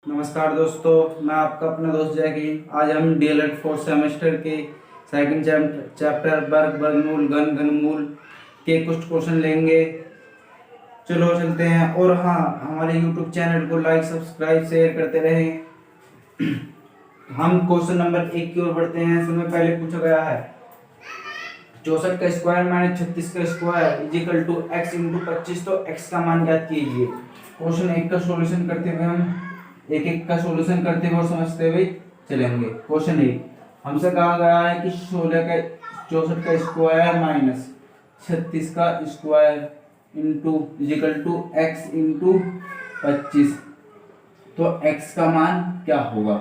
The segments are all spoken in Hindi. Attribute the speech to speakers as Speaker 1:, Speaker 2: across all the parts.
Speaker 1: नमस्कार दोस्तों, मैं आपका अपना दोस्त जैकी। आज हम डीएलएड फोर्थ सेमेस्टर के सेकंड चैप्टर वर्ग वर्गमूल घन घनमूल के कुछ क्वेश्चन लेंगे। चलो चलते हैं। और हाँ, हमारे यूट्यूब चैनल को लाइक सब्सक्राइब शेयर करते रहें। हम क्वेश्चन नंबर 1 की ओर बढ़ते हैं। इसमें पहले पूछा गया है 64 का स्क्वायर माइनस 36 का square is equal to x into 25। तो एक्स का मान ज्ञात कीजिए। क्वेश्चन 1 का सॉल्यूशन करते हुए हम एक एक का सॉल्यूशन करते हुए और समझते हुए चलेंगे। क्वेश्चन 1 हमसे कहा गया है कि 64 का स्क्वायर माइनस 36 का square into equal to x into 25। तो एक्स का मान क्या होगा?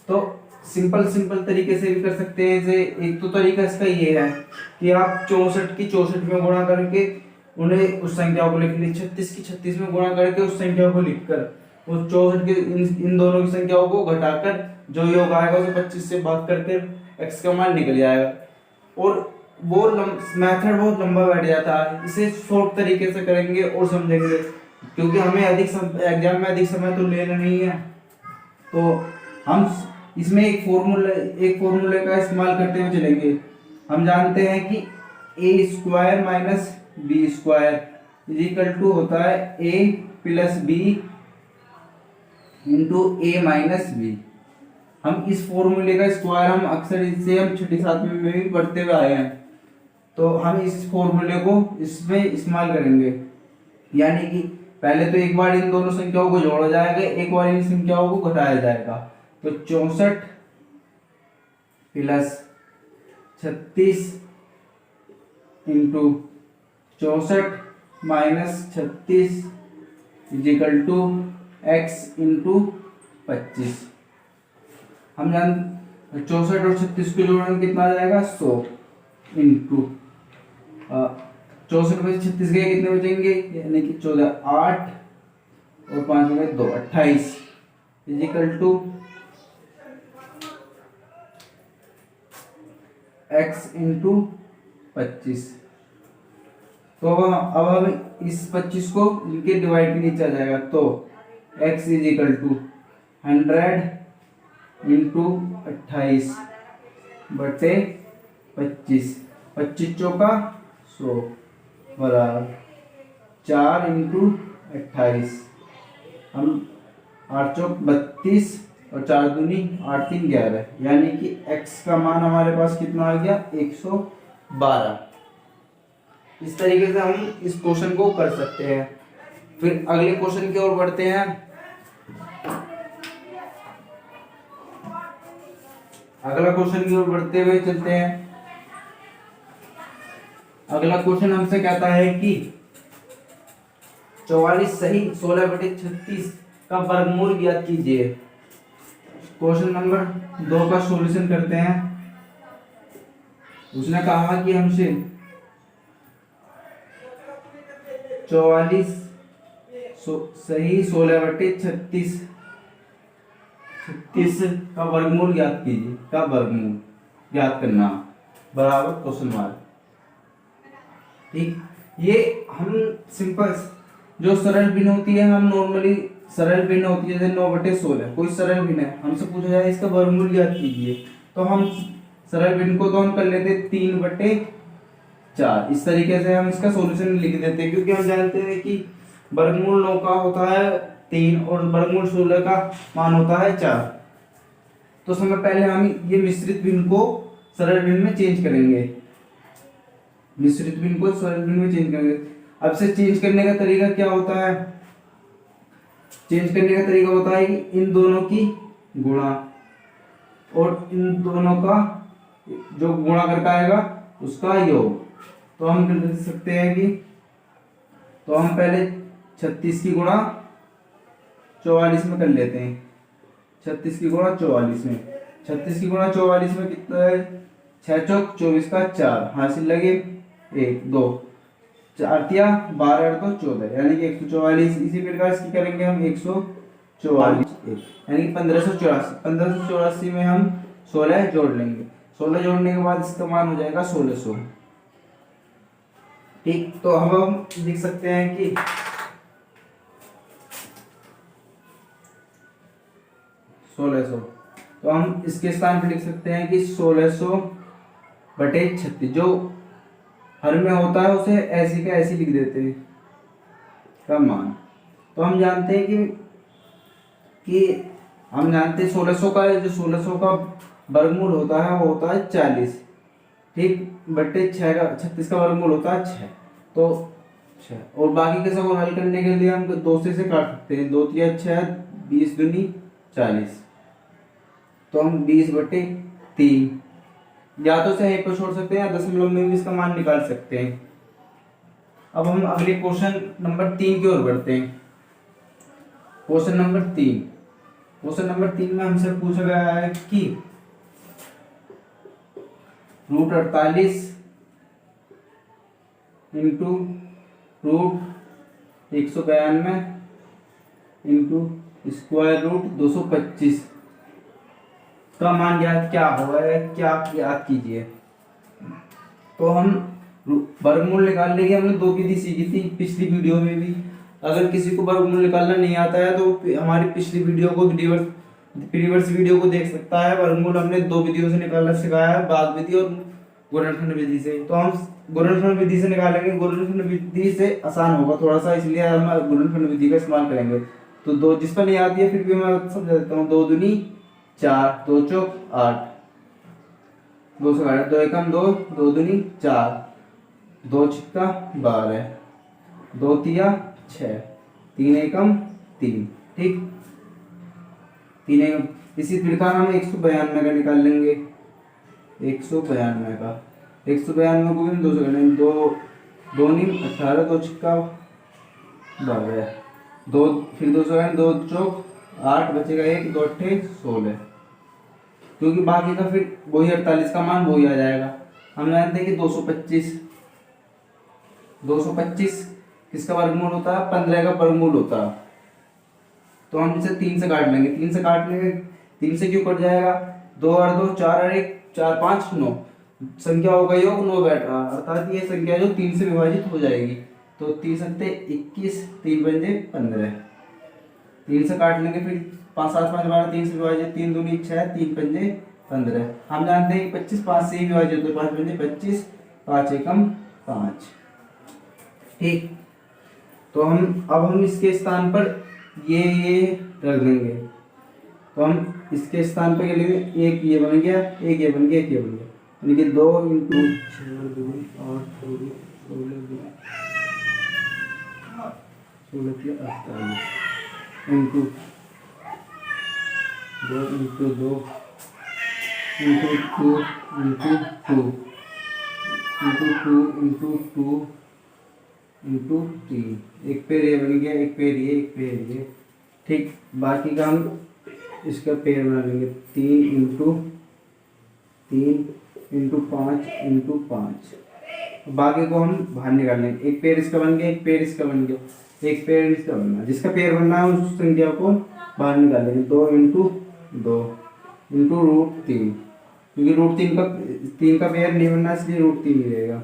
Speaker 1: तो सिंपल तरीके से भी कर सकते हैं। जैसे एक तो तरीका इसका ये है कि आप 64 की 64 में गुणा करके उन्हें उस संख्या को लिख लीजिए, 36 की 36 में गुणा करके उस संख्या को लिखकर वो 64 के इन दोनों की संख्याओं को घटाकर जो योग आएगा उसे 25 से भाग करके एक्स का मान निकल जाएगा। और वो मेथड बहुत लंबा बैठ जाता है। इसे शॉर्ट तरीके से करेंगे और समझेंगे, क्योंकि हमें एग्जाम में अधिक समय तो लेना नहीं है। तो हम इसमें एक फॉर्मूले का इस्तेमाल करते हुए चलेंगे। हम जानते हैं कि A square minus B square is equal to होता है A plus B into A minus B. हम इस फॉर्मूले का स्क्वायर हम अक्सर इससे हम छठी सातवीं में भी पढ़ते हुए आए हैं। तो हम इस फॉर्मूले को इसमें इस्तेमाल करेंगे, यानी कि पहले तो एक बार इन दोनों संख्याओं को जोड़ा जाएगा, एक बार इन संख्याओं को घटाया जाएगा। तो 64 plus 36 into 64 minus 36 equal to x into 25। हम जान 64 और 36 को जोड़ेंगे कितना आ जाएगा 100 इंटू 64 में 36 गए कितने बचेंगे, यानी कि 14 8 और 5 हो गए 2 28 इजिकल टू एक्स इंटू 25। तो अब हम इस 25 को इनके डिवाइड के नीचे आ जाएगा। तो x इजिकल टू 100 इंटू 28 बटे 25। 25 चौका 100 बराबर 4 इंटू 28। हम 8 चौक 32 और 4 दूनी 8 3 11, यानी कि x का मान हमारे पास कितना आ गया 112। इस तरीके से हम इस क्वेश्चन को कर सकते हैं। फिर अगले क्वेश्चन की ओर बढ़ते हैं। अगला क्वेश्चन की ओर बढ़ते हुए चलते हैं। अगला क्वेश्चन हमसे कहता है कि 44 सही 16/36 का वर्गमूल ज्ञात कीजिए। क्वेश्चन नंबर 2 का सॉल्यूशन करते हैं। उसने कहा कि हमसे 44 सही 16/36 का वर्गमूल ज्ञात कीजिए। का वर्गमूल ज्ञात करना बराबर क्वेश्चन मार्क। ठीक, ये हम सिंपल जो सरल भिन्न होती है, हम नॉर्मली सरल भिन्न होती है जैसे 9/16 कोई सरल भिन्न है, हमसे पूछा जाए इसका वर्गमूल ज्ञात कीजिए। तो हम सरल भिन्न को तो हम कर लेते 3/4। इस तरीके से हम इसका सॉल्यूशन लिख देते हैं, क्योंकि हम जानते हैं कि वर्गमूल 9 का होता है 3 और वर्गमूल 16 का मान होता है 4। तो समय पहले हम ये मिश्रित भिन्न को सरल भिन्न में चेंज करेंगे। मिश्रित भिन्न को सरल भिन्न में चेंज करेंगे। अब से चेंज करने का तरीका क्या होता है? चेंज करने का तरीका होता है कि इन दोनों की गुणा और इन दोनों का जो गुणा करके आएगा उसका योग। तो हम कर सकते हैं कि तो हम पहले 36 की गुणा 44 में कर लेते हैं। 36 की गुणा 44 में 36 की गुणा 44 में कितना है 6 चौक 24 का 4 हासिल लगे 1 2 4 तिया 12 तो 14, यानी कि 144। इसी प्रकार इसकी करेंगे हम 144 यानी कि 1584 में हम 16 जोड़ लेंगे। 16 जोड़ने के बाद इसका मान हो जाएगा 1600। ठीक, तो अब हम लिख सकते हैं कि 1600। तो हम इसके स्थान पर लिख सकते हैं कि 1600 बटे 36। जो हर में होता है उसे ऐसी का ऐसी लिख देते हैं का मान। तो हम जानते हैं कि हम जानते हैं 1600 का, जो 1600 का वर्गमूल होता है वो होता है 40, ठीक, बटे 6 का 36 का वर्गमूल होता है 6। तो 6 और बाकी के सब को हल करने के लिए हम 2 से काट सकते हैं। 2 3 6, 20 दूनी 40। तो हम 20/3 या तो सही पर छोड़ सकते हैं या दशमलव में भी इसका मान निकाल सकते हैं। अब हम अगले क्वेश्चन नंबर 3 की ओर बढ़ते हैं। क्वेश्चन नंबर 3 में हमसे पूछा गया है कि √48 इंटू √192 इंटू स्क्वायर रूट 225 का मान क्या होगा, क्या याद कीजिए। तो हम वर्गमूल निकालने की हमने 2 विधि सीखी थी पिछली वीडियो में भी। अगर किसी को वर्गमूल निकालना नहीं आता है तो हमारी पिछली वीडियो को प्रीवियस वीडियो को देख सकता है। वर्गमूल हमने 2 विधियों से निकालना सिखाया है, भाग विधि और गुणनखंड विधि से। तो हम गुणनखंड विधि से निकालेंगे। गुणनखंड विधि से आसान होगा थोड़ा सा, इसलिए हम गुणनखंड विधि का इस्तेमाल करेंगे। तो 2 जिस पर नहीं आती है फिर भी मैं समझा देता हूँ। 2 दूनी 4, 2 चौक 8, 2 से 8, 2 एकम 2, 2 दूनी 4, 2 छिक्का 12, 2 तिया 6, 3 एकम 3, ठीक। 3 एकम इसी प्रकार हम 192 का निकाल लेंगे। 192 का 192 को भी हम 2 से करेंगे। 2 नीम 18, 2 छिक्का 12, 2 फिर 2 से 2 चौक 8, बचेगा 1, 2 अट्ठे 16, क्योंकि बाकी का फिर वही 48 का मान वही आ जाएगा। हम जानते हैं कि 225 किसका वर्गमूल होता है, 15 का वर्गमूल होता है। तो हम इसे 3 से काट लेंगे। 3 से काटने में 3 से क्यों कट जाएगा, 2 और 2 4 और 1 4 5 9 संख्या हो गई योग 9 बैठ रहा, अर्थात ये संख्या जो 3 से विभाजित हो जाएगी। तो 3 सत्ते 21, 3 पंजे 15, 3 से काट लेंगे। फिर 5 7 5 12, 3 से विभाजित, 3 दूनी 6, 3 पंजे 15। हम जानते हैं कि 25 5 से ही विभाजित होता है, 5 पंजे 25, 5 एकम 5, ठीक। तो हम इसके स्थान पर ये रख देंगे। तो हम इसके स्थान पर के लिए एक ये बन गया, एक ये बन गया, एक ये बन गया, यानी कि 2 × 6 2 8 2 16 into 2 into 2 into 2 into 2 into 2 into 2 into 3। एक पेड़ ये बन गया, एक पेड़ ये, एक पेड़ ये, ठीक। बाकी का हम इसका पेड़ बना लेंगे। 3 इंटू 3 इंटू 5 इंटू 5। बाकी को हम बाहर निकाल लेंगे। एक पेड़ इसका बन गया, एक पेड़ इसका बन गया, एक पेड़ इसका बनना, जिसका पेड़ बनना है उस संख्या को बाहर निकाल लेंगे। 2 इंटू 2 इंटू √3, क्योंकि √3 का पेड़ नहीं बनना इसलिए √3 ही रहेगा।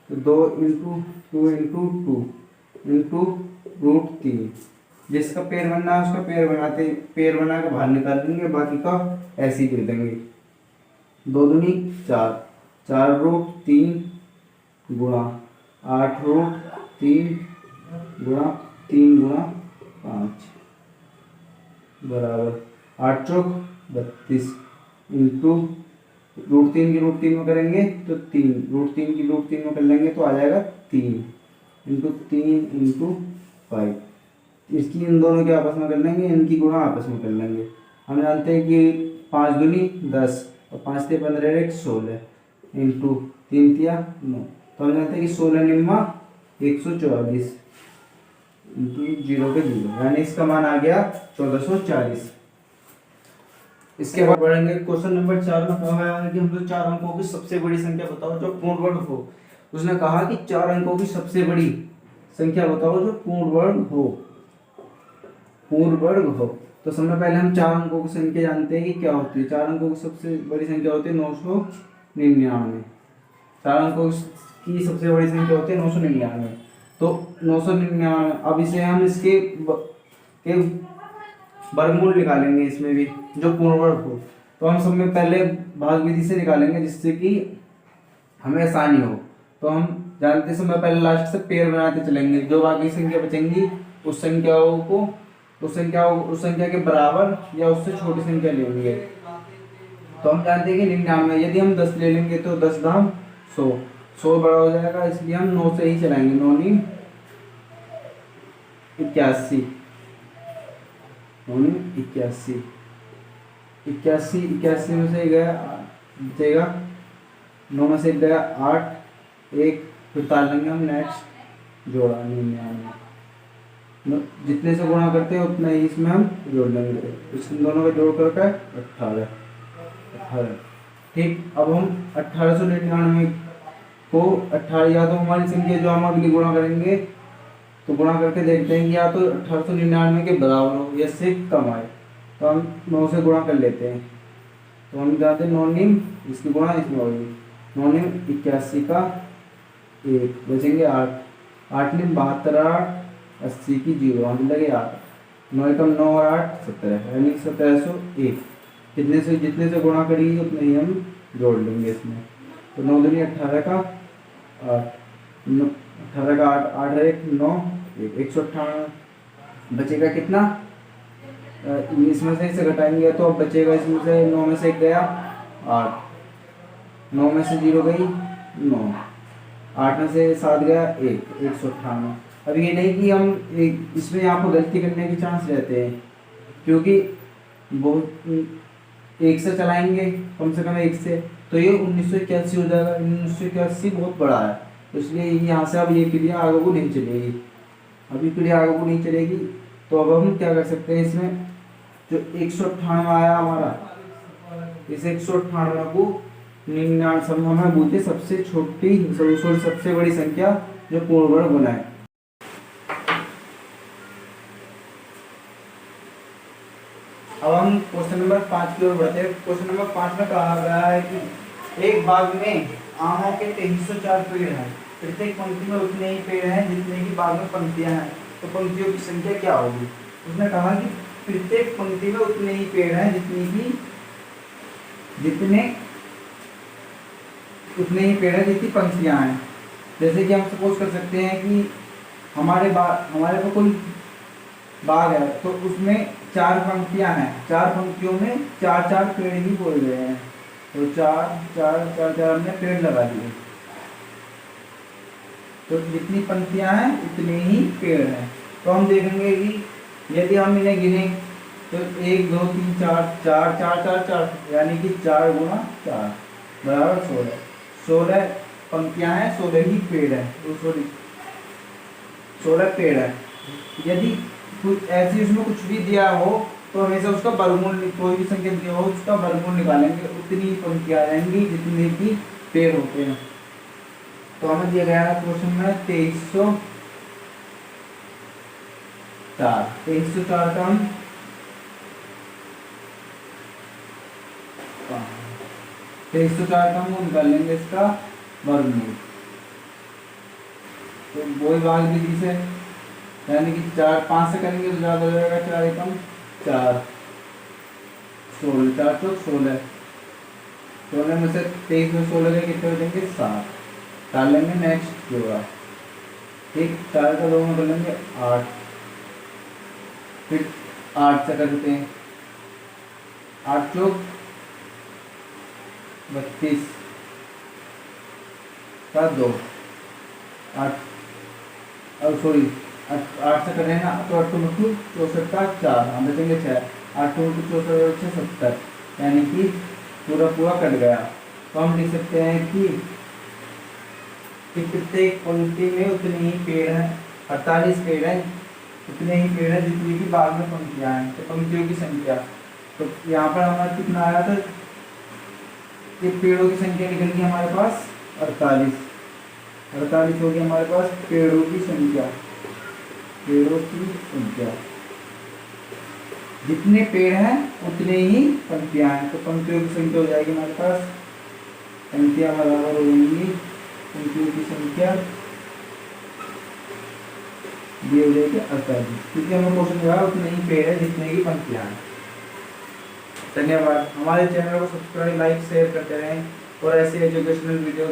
Speaker 1: तो 2 इंटू 2 इंटू 2 इंटू √3, जिसका पेड़ बनना है उसका पेड़ बना के बाहर निकाल देंगे। बाकी का ऐसे ही कर देंगे। 2 दूनी 4, 4 √3 गुणा 8 √3 गुणा 3 गुणा 5 बराबर 8 चौक 32 इंटू √3 की √3 में करेंगे तो 3, √3 की √3 में कर लेंगे तो आ जाएगा 3 इंटू 3 इंटू 5। इसकी इन दोनों के आपस में कर लेंगे, इनकी गुणा आपस में कर लेंगे। हम जानते हैं कि 5 दूनी 10 और 5 ते 15 1 16 इंटू 3 तिया 9। तो हम जानते हैं कि 16 निम्मा 144 इंटू 0 के 0, यानी इसका मान आ गया 1440। इसके बाद बढ़ेंगे क्वेश्चन नंबर 4 में कहा है कि हमको 4 अंकों की सबसे बड़ी संख्या बताओ जो पूर्ण वर्ग हो। उसने कहा कि 4 अंकों की सबसे बड़ी संख्या बताओ जो पूर्ण वर्ग हो। तो सबसे पहले हम 4 अंकों की संख्या जानते हैं कि क्या होती है। 4 अंकों की सबसे बड़ी संख्या होती है 999। 4 अंकों की सबसे बड़ी संख्या होती है 999। तो 999, अब इसे हम इसके वर्गमूल निकालेंगे इसमें भी, जो पूर्ण वर्ग हो। तो हम सब में पहले भाग विधि से निकालेंगे, जिससे कि हमें आसानी हो। तो हम जानते समय पहले लास्ट से पेड़ बनाते चलेंगे, जो बाकी संख्या बचेंगी उस संख्याओं को उस संख्या के बराबर या उससे छोटी संख्या लेंगे। तो हम जानते हैं कि 99, यदि हम 10 ले लेंगे तो 10 दाम 100, 100 बड़ा हो जाएगा, इसलिए हम 9 से ही चलाएंगे। 9 नी 81, 9 नी 81, 81 में से गया बचेगा, 9 में से गया 8, एक फिर ताल लेंगे हम, नेक्स्ट जोड़ा 99, जितने से गुणा करते हैं उतना ही इसमें हम जोड़ लेंगे, इन दोनों का जोड़ करके 18। ठीक, अब हम 1899 को 18, या तो हमारी संख्या जो हम अगली गुणा करेंगे तो गुणा करके देखते हैं कि या तो 1899 के बराबर हो या से कम आए, तो हम 9 से गुणा कर लेते हैं। तो हम जानते हैं 9 नीम इसकी गुणा इसमें होगी, 9 नीम 81 का 1 बचेंगे 8, 8 नीम 72, 8 80 की 0, हम लगे 8, 9 एकम 9 और 8 17, यानी 1701। जितने से गुणा करेंगे उतने ही हम जोड़ लेंगे इसमें। तो 9 दूनी 18 का 8, 18 का 8, 8 1 9, 198 बचेगा कितना, इसमें से इसे घटाएंगे तो अब बचेगा, इसमें से 9 में से 1 गया 8, 9 में से 0 गई 9, 8 में से 7 गया 1, 198। अब ये नहीं कि हम इसमें यहाँ पर गलती करने के चांस रहते हैं, क्योंकि बहुत 1 से चलाएंगे कम से कम 1 से, तो ये 1981 हो जाएगा। 1981 बहुत बड़ा है, तो इसलिए यहाँ से अब ये क्रिया आगे को नहीं चलेगी, अभी क्रिया आगे को नहीं चलेगी। तो अब हम क्या कर सकते हैं, इसमें जो 198 आया हमारा, इस 198 को 99 हमें बोलते सबसे छोटी सबसे बड़ी संख्या जो पूर्ण वर्ग बनाए। अब हम क्वेश्चन नंबर 5 की ओर बढ़ते हैं। क्वेश्चन नंबर 5 में कहा गया है कि एक बाग में आमों के 2304 पेड़ हैं, प्रत्येक पंक्ति में उतने ही पेड़ हैं जितने की बाग में पंक्तियां हैं, तो पंक्तियों की संख्या क्या होगी। उसने कहा कि प्रत्येक पंक्ति में उतने ही पेड़ हैं उतने ही पेड़ हैं जितनी पंक्तियां हैं। जैसे कि हम सपोज कर सकते हैं कि हमारे को कोई बाग है, तो उसमें 4 पंक्तियां हैं, 4 पंक्तियों में 4 पेड़ ही बोए गए हैं, तो 4 हमने पेड़ लगा दिए। तो जितनी पंक्तियां हैं उतने ही पेड़ हैं। तो हम देखेंगे कि यदि हम इन्हें गिने तो 1 2 3 4 4, यानी कि 4 गुणा 4 बराबर 16। 16 पंक्तियां हैं, 16 ही पेड़ है, 16 पेड़ है। यदि कुछ ऐसी उसमें कुछ भी दिया हो तो हमेशा उसका वर्गमूल, कोई भी संख्या दिया हो उसका वर्गमूल निकालेंगे, उतनी पंक्तियां आएंगी जितने की पेड़ होते हैं। तो हमें दिया गया है क्वेश्चन में 2304 का हम 2304 का हम निकाल लेंगे इसका वर्गमूल। तो वही भाग विधि से, यानी कि 4 5 से करेंगे तो ज्यादा हो जाएगा, 4 एकम 4 16, 4 चौक 16, 16 में से 23 में 16 के कितने हो जाएंगे 7, डाल लेंगे नेक्स्ट जोड़ा। ठीक, 4 का 2 में कर लेंगे 8, फिर 8 से करते हैं 8 चौक 32 का 2, 8 अब सॉरी 8 से करें ना तो 8 2 64 का 4, हम बचेंगे 6, 8 2 64 6 70, यानी कि पूरा कट गया। तो हम लिख सकते हैं कि प्रत्येक पंक्ति में उतने ही पेड़ हैं, 48 पेड़ हैं, उतने ही पेड़ हैं जितनी की बाग में पंक्तियां हैं। तो पंक्तियों की संख्या, तो यहाँ पर हमारा कितना आया था, ये पेड़ों की संख्या निकल गई हमारे पास 48 होगी हमारे पास पेड़ों की संख्या। जितने पेड़ हैं उतने ही पंक्तियां हैं, तो पंक्तियों की संख्या हो जाएगी हमारे पास, पंक्तियां बराबर हो जाएंगी पंक्तियों की संख्या दिए हुए के 48, क्योंकि हमें क्वेश्चन जो है उतने ही पेड़ है जितने की पंक्तियां हैं। धन्यवाद। हमारे चैनल को सब्सक्राइब, लाइक, शेयर करते रहें और ऐसे एजुकेशनल वीडियो